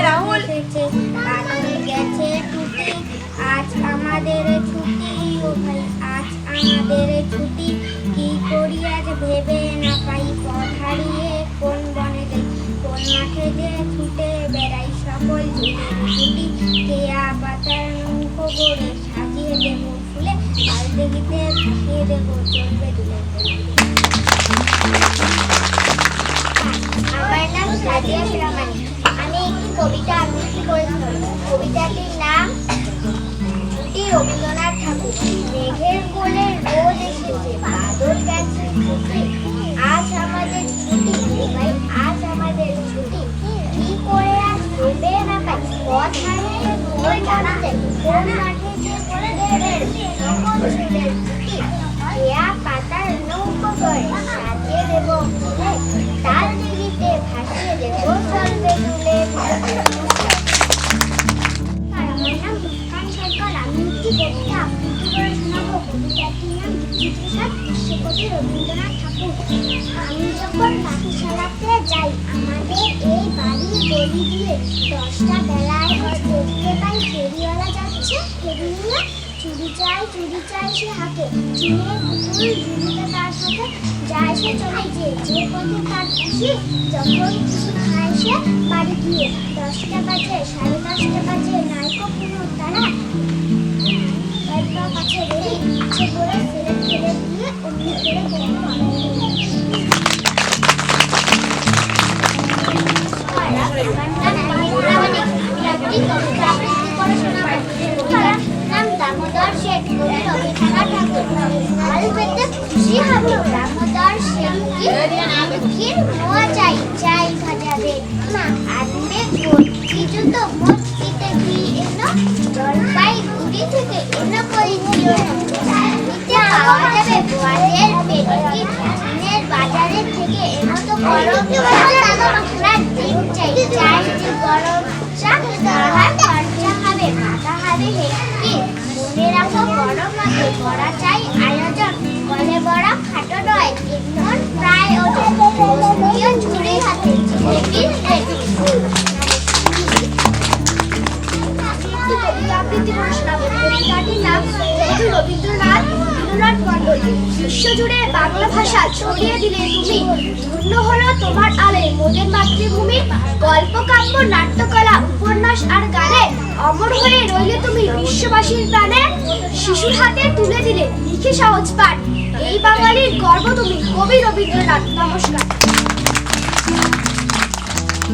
রাহুল গেছে টুটি, আজ আমাদের ছুটি, ও ভাই আজ আমাদের ছুটি, কি করি আজ ভেবে না পাই, পথ হারিয়ে কোন বনে যাই, কোন মাঠে যে ছুটে বেড়াই, সকল ছুটি কেয়া পাতার নৌকো গড়ে সাজিয়ে দেবো ফুলে, বালতি গীতে ভাসিয়ে দেবো চলবে দুলে। আমার নাম সাদিয়া শ্রামানি, আমি একটি কবিতা আবৃত্তি করেছিলাম। কবিতাটির নাম ছুটি, রবীন্দ্রনাথ ঠাকুর। মেঘের কোলে রোদ এসেছে, বাদল গেছে ছুটি, আজ আমাদের ছুটি, ভাই আজ আমাদের ছুটি, কি করে আজ ভেবে না পাই, পথ হারিয়ে কোন বনে যাই, কোন মাঠে যে ছুটে বেড়াই, সকল ছুটের ছুটি কেয়া পাতার নৌকো গড়ে সাজিয়ে দেবো ফুলে, তাল দিঘিতে ভাসিয়ে দেবো চলবে দুলে। আমার নাম মুস্কান সরকার, আমি একটি কবিতা আবৃত্তি করে শোনাবো। কবিতাটির নাম বিচিত্রসাদ, বিশ্বকবি রবীন্দ্রনাথ ঠাকুর। আমি যখন পাঠশালাতে যাই, আমাদের এই বাড়ির গলি দিয়ে 10টা বেলায় দেখতে পাই ফেরিওয়ালা যাচ্ছে, ফেরি নিয়ে চুরি চাই সে হাতে, চিনের পুতুল ঝুলিতে তার সাথে যায় সে চলে, যে পথে তার খুশি, যখন খুশি খায় সে বাড়ি গিয়ে। 10টা বাজে, 10:30 বাজে, নাইকো কোনো তারা, একবার কাছে বেরিয়ে ইচ্ছে করে ফেলে দিয়ে অমনি করে বলবো। নাম দামোদর শেঠ, কবি রবীন্দ্রনাথ ঠাকুর। ফল পেতে খুশি হব, দামোদর শেঠের মোয়া চাই ভাজা রেড মা, আনবে ভর্তি জুতো, ভর্তিতে ঘি এনো, জলপাইগুড়ি থেকে এনো কই দিও, নিতে পাওয়া যাবে বোয়ালের পেটকি, দিনের বাজারের থেকে এনো তো গরম ডিম চাই গরম চা, খরচা হবে মাথা হবে হেঁটকি, মনে রাখো গরম মাকে বড়া চাই আয়োজন, বলে বড় খাটো নয়, ইন্ধন প্রায় ওজন, ঝুড়ি হাতে জিলেবির রেডি। কবিতা আবৃত্তি করে শোনাবো। কবিতাটির নাম রবীন্দ্রনাথ মণ্ডল। বিশ্বজুড়ে বাংলা ভাষা ছড়িয়ে দিলে তুমি, ধন্য হলো তোমার আলে মোদের মাতৃভূমি, গল্প কাব্য নাট্যকলা উপন্যাস আর গানে অমর হয়ে রইলে তুমি বিশ্ববাসীর প্রাণে, শিশুর হাতে তুলে দিলে লিখে সহজ পাঠ, এই বাঙালির গর্ব তুমি কবি রবীন্দ্রনাথ। নমস্কার।